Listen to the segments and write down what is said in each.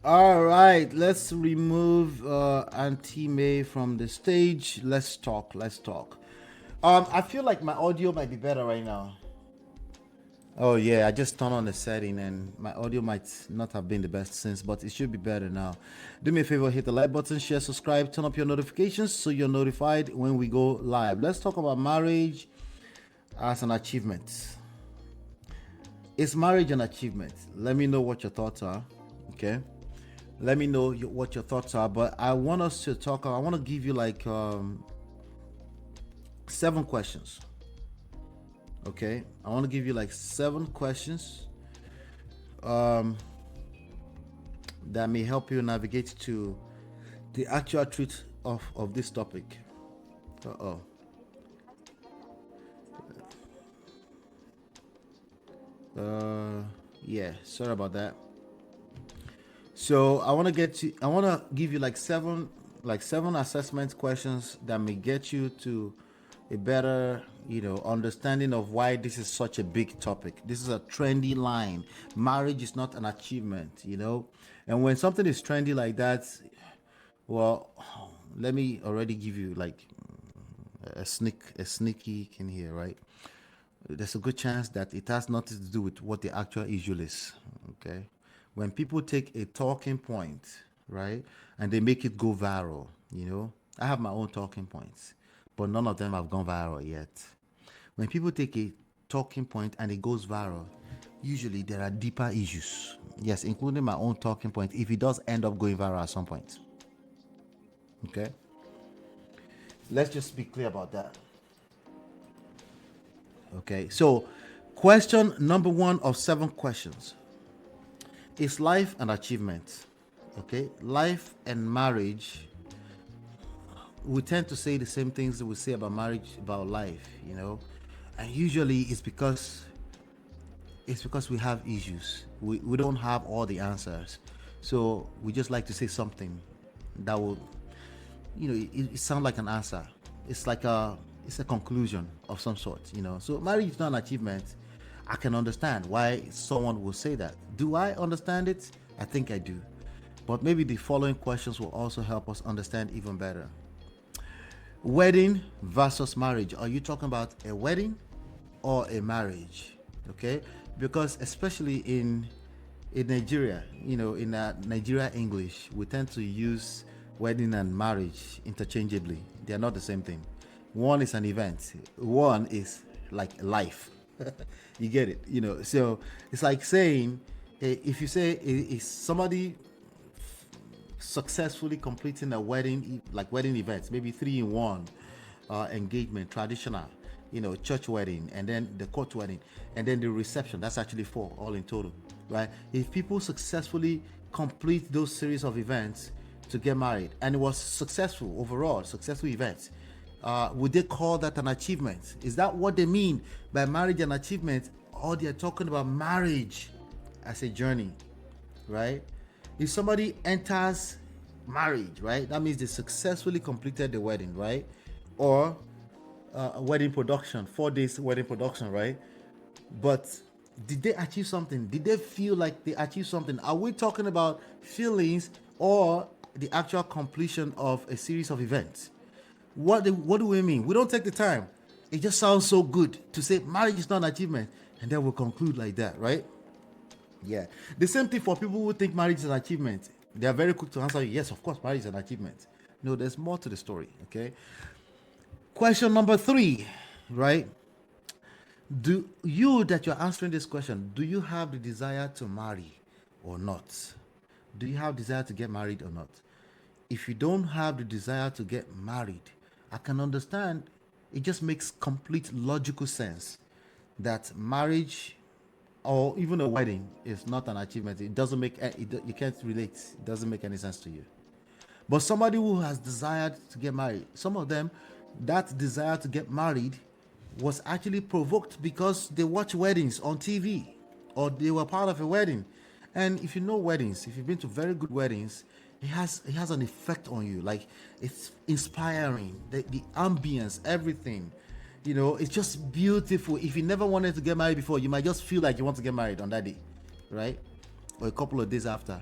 All right, let's remove Auntie May from the stage. Let's talk. Let's talk. I feel like my audio might be better right now. Oh yeah, I just turned on the setting and my audio might not have been the best since, but it should be better now. Do me a favor, hit the like button, share, subscribe, turn up your notifications so you're notified when we go live. Let's talk about marriage as an achievement. Is marriage an achievement? Let me know what your thoughts are. Okay. Let me know what your thoughts are. But I want us to talk. I want to give you like 7 questions. Okay. I want to give you like 7 questions that may help you navigate to the actual truth of this topic. Uh-oh. Yeah, sorry about that. So I want to give you like seven assessment questions that may get you to a better, understanding of why this is such a big topic. This is a trendy line. Marriage is not an achievement. And when something is trendy like that, well, let me already give you like a sneaky in here, right? There's a good chance that it has nothing to do with what the actual issue is. Okay, when people take a talking point, right, and they make it go viral, I have my own talking points, but none of them have gone viral yet. When people take a talking point and it goes viral, usually there are deeper issues. Yes, including my own talking point. If it does end up going viral at some point, okay, let's just be clear about that. Okay, so question number 1 of 7 questions: is life an achievement? Okay, life and marriage, we tend to say the same things that we say about marriage, about life, and usually it's because we have issues. We don't have all the answers, so we just like to say something that will, it sounds like an answer. It's a conclusion of some sort. So marriage is not an achievement. I can understand why someone will say that. Do I understand it? I think I do. But maybe the following questions will also help us understand even better. Wedding versus marriage. Are you talking about a wedding or a marriage? Okay? Because especially in Nigeria, in Nigeria English, we tend to use wedding and marriage interchangeably. They are not the same thing. One is an event, one is like life. You get it? So it's like saying, if you say, is somebody successfully completing a wedding, like wedding events, maybe 3 in 1, engagement, traditional, church wedding, and then the court wedding, and then the reception. That's actually 4 all in total, right? If people successfully complete those series of events to get married, and it was successful overall, successful events, would they call that an achievement? Is that what they mean by marriage and achievement? Or they're talking about marriage as a journey, right? If somebody enters marriage, right, that means they successfully completed the wedding, right? Or a wedding production, 4 days wedding production, right? But did they achieve something? Did they feel like they achieved something? Are we talking about feelings or the actual completion of a series of events? What do we mean? We don't take the time. It just sounds so good to say marriage is not an achievement, and then we'll conclude like that, right? Yeah. The same thing for people who think marriage is an achievement. They are very quick to answer you, yes, of course, marriage is an achievement. No, there's more to the story, okay? Question number 3, right? Do you that you're answering this question, do you have the desire to marry or not? Do you have desire to get married or not? If you don't have the desire to get married, I can understand. It just makes complete logical sense that marriage or even a wedding is not an achievement. It doesn't make you can't relate. It doesn't make any sense to you. But somebody who has desired to get married, some of them, that desire to get married was actually provoked because they watch weddings on TV or they were part of a wedding. And if you know weddings, if you've been to very good weddings, it has an effect on you. Like, it's inspiring. The ambience, everything. It's just beautiful. If you never wanted to get married before, you might just feel like you want to get married on that day, right? Or a couple of days after.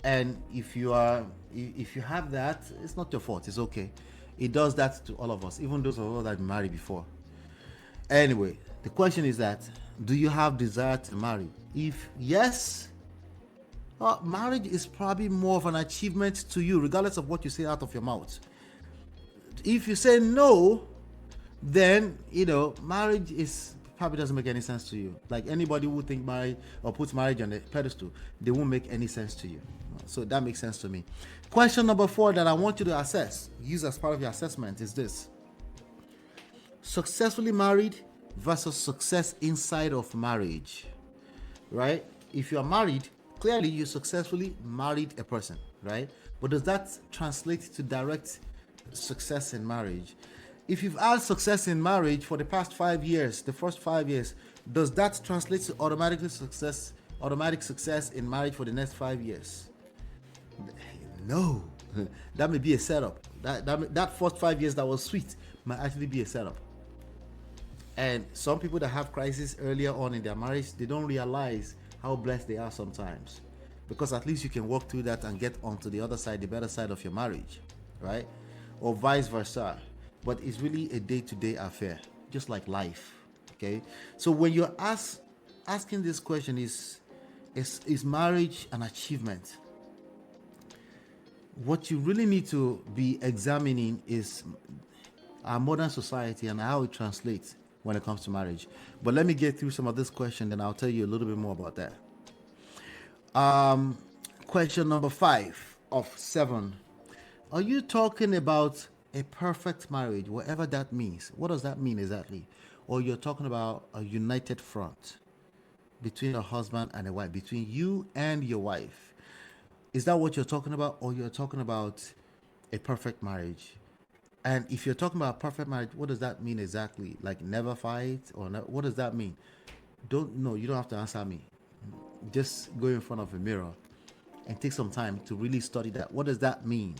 And if you have that, it's not your fault. It's okay. It does that to all of us, even those of us that married before. Anyway, the question is that, do you have desire to marry? If yes, marriage is probably more of an achievement to you, regardless of what you say out of your mouth. If you say no, then marriage is probably doesn't make any sense to you. Like anybody who think marriage or puts marriage on a pedestal, they won't make any sense to you. So that makes sense to me. Question number 4 that I want you to use as part of your assessment is this: successfully married versus success inside of marriage. Right? If you are married, clearly you successfully married a person, right? But does that translate to direct success in marriage? If you've had success in marriage for the past 5 years, the first 5 years, does that translate to automatic success in marriage for the next 5 years? No. That may be a setup. That first 5 years that was sweet might actually be a setup. And some people that have crisis earlier on in their marriage, they don't realize how blessed they are sometimes, because at least you can walk through that and get onto the other side, the better side of your marriage, right? Or vice versa. But it's really a day-to-day affair, just like life. Okay. So when you're asking this question, is marriage an achievement? What you really need to be examining is our modern society and how it translates when it comes to marriage. But let me get through some of this question, then I'll tell you a little bit more about that. Question number 5 of 7. Are you talking about a perfect marriage, whatever that means? What does that mean exactly? Or you're talking about a united front between a husband and a wife, between you and your wife? Is that what you're talking about? Or you're talking about a perfect marriage? And if you're talking about perfect marriage, what does that mean exactly? Like never fight, or what does that mean? You don't have to answer me. Just go in front of a mirror and take some time to really study that. What does that mean?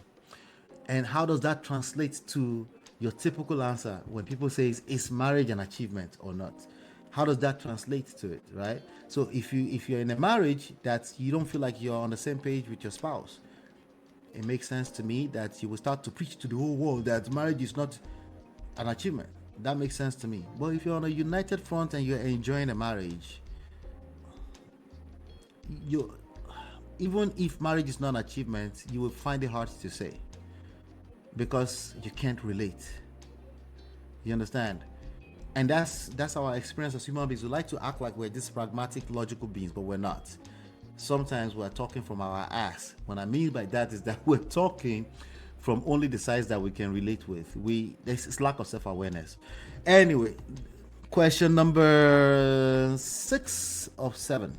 And how does that translate to your typical answer when people say, is marriage an achievement or not? How does that translate to it, right? So if you're in a marriage that you don't feel like you're on the same page with your spouse, it makes sense to me that you will start to preach to the whole world that marriage is not an achievement. That makes sense to me. But if you're on a united front and you're enjoying a marriage, even if marriage is not an achievement, you will find it hard to say, because you can't relate. You understand? And that's our experience as human beings. We like to act like we're these pragmatic, logical beings, but we're not. Sometimes we're talking from our ass. What I mean by that is that we're talking from only the sides that we can relate with. There's lack of self-awareness. Anyway, question number 6 of 7.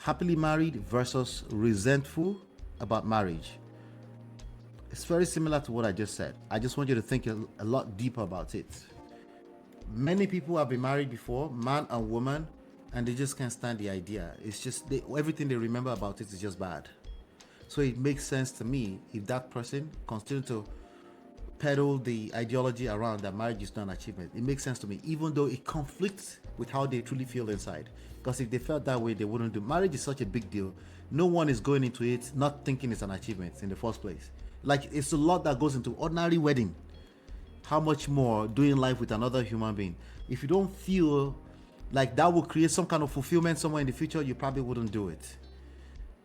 Happily married versus resentful about marriage. It's very similar to what I just said. I just want you to think a lot deeper about it. Many people have been married before, man and woman, and they just can't stand the idea. It's just everything they remember about it is just bad. So it makes sense to me if that person continues to peddle the ideology around that marriage is not an achievement. It makes sense to me, even though it conflicts with how they truly feel inside. Because if they felt that way, they wouldn't do. Marriage is such a big deal. No one is going into it not thinking it's an achievement in the first place. Like, it's a lot that goes into ordinary wedding. How much more doing life with another human being? If you don't feel like that will create some kind of fulfillment somewhere in the future, you probably wouldn't do it.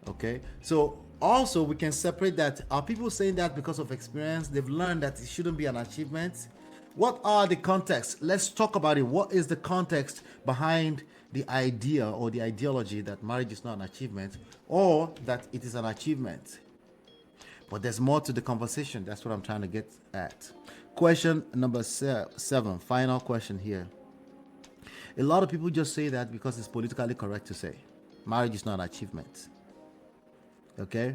Okay? So also we can separate that. Are people saying that because of experience? They've learned that it shouldn't be an achievement. What are the contexts? Let's talk about it. What is the context behind the idea or the ideology that marriage is not an achievement, or that it is an achievement? But there's more to the conversation. That's what I'm trying to get at. Question number 7, final question here. A lot of people just say that because it's politically correct to say marriage is not an achievement. Okay?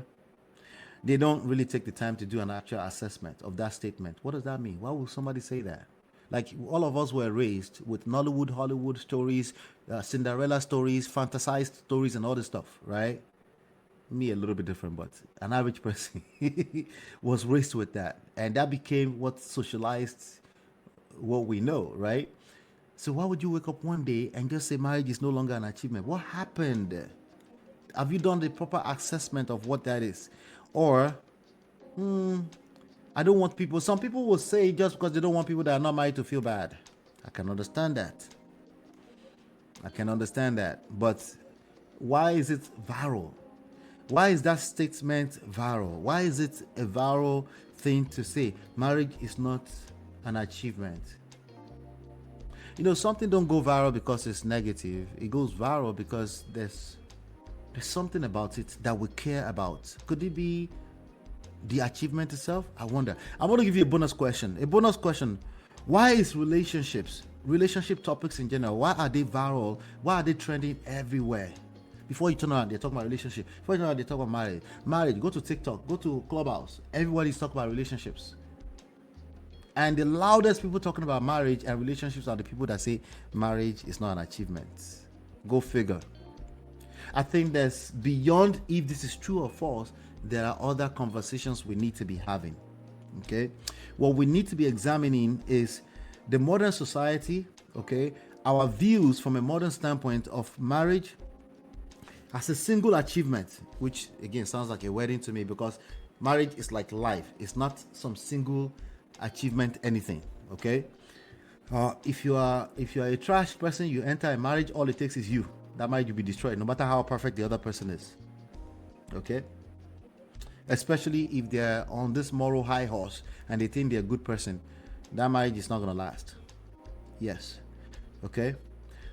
They don't really take the time to do an actual assessment of that statement. What does that mean? Why would somebody say that? Like, all of us were raised with Nollywood, Hollywood stories, Cinderella stories, fantasized stories, and all this stuff, right? Me a little bit different, but an average person was raised with that, and that became what socialized what we know, right? So why would you wake up one day and just say marriage is no longer an achievement? What happened? Have you done the proper assessment of what that is? Or I don't want people. Some people will say just because they don't want people that are not married to feel bad. I can understand that. But why is it viral? Why is that statement viral? Why is it a viral thing to say? Marriage is not an achievement. Something don't go viral because it's negative. It goes viral because there's something about it that we care about. Could it be the achievement itself? I wonder. I want to give you a bonus question. Why is relationship topics in general, why are they viral? Why are they trending everywhere? Before you turn around, they're talking about relationship. Before you turn around, they talk about marriage. Go to TikTok, go to Clubhouse. Everybody's talking about relationships. And the loudest people talking about marriage and relationships are the people that say marriage is not an achievement. Go figure. I think there's beyond if this is true or false, there are other conversations we need to be having. Okay? What we need to be examining is the modern society, okay, our views from a modern standpoint of marriage as a single achievement, which again sounds like a wedding to me, because marriage is like life. It's not some single achievement anything. Okay, if you are a trash person, you enter a marriage, all it takes is you. That marriage will be destroyed, no matter how perfect the other person is. Okay, especially if they're on this moral high horse and they think they're a good person, that marriage is not going to last. Yes. Okay,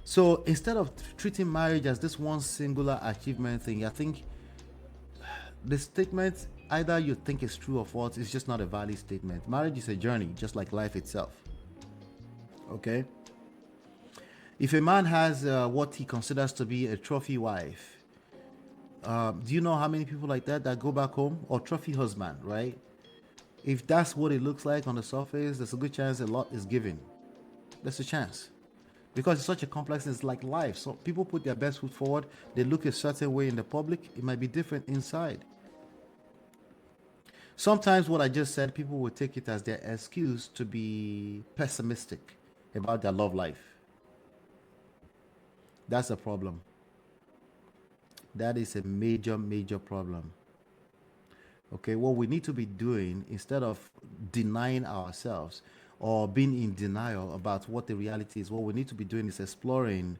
so instead of treating marriage as this one singular achievement thing, I think the statement, either you think it's true or false, it's just not a valid statement. Marriage is a journey, just like life itself. Okay, if a man has what he considers to be a trophy wife, do you know how many people like that go back home? Or trophy husband, right? If that's what it looks like on the surface, there's a good chance a lot is given. There's a chance. Because it's such a complex, it's like life. So people put their best foot forward. They look a certain way in the public. It might be different inside. Sometimes what I just said, people will take it as their excuse to be pessimistic about their love life. That's a problem. That is a major, major problem. Okay, what we need to be doing, instead of denying ourselves or being in denial about what the reality is, what we need to be doing is exploring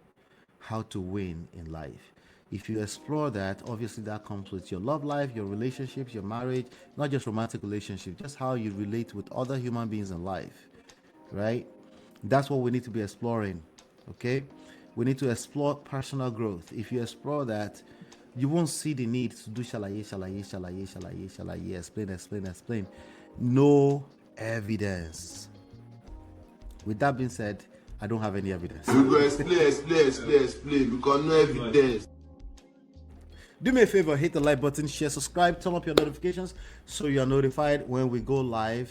how to win in life. If you explore that, obviously that comes with your love life, your relationships, your marriage, not just romantic relationships, just how you relate with other human beings in life, right? That's what we need to be exploring. Okay, we need to explore personal growth. If you explore that, you won't see the need to do shalaye, explain. No evidence. With that being said, I don't have any evidence. You go explain, because no evidence. Do me a favor, hit the like button, share, subscribe, turn up your notifications so you are notified when we go live.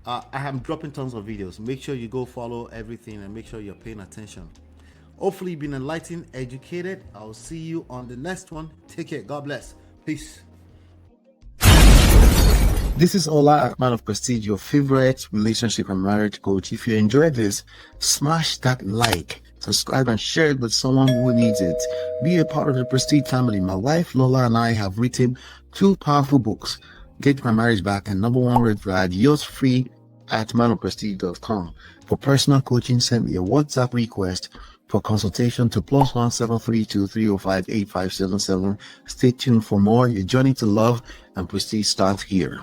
I am dropping tons of videos. Make sure you go follow everything and make sure you're paying attention. Hopefully you've been enlightened, educated. I'll see you on the next one. Take care. God bless. Peace. This is Ola at Man of Prestige, your favorite relationship and marriage coach. If you enjoyed this, smash that like, subscribe, and share it with someone who needs it. Be a part of the Prestige family. My wife Lola and I have written 2 powerful books, Get My Marriage Back and Number 1 Red Flag, yours free at manofprestige.com. For personal coaching, send me a WhatsApp request for consultation to +1 732 305 8577. Stay tuned for more. Your journey to love and prestige starts here.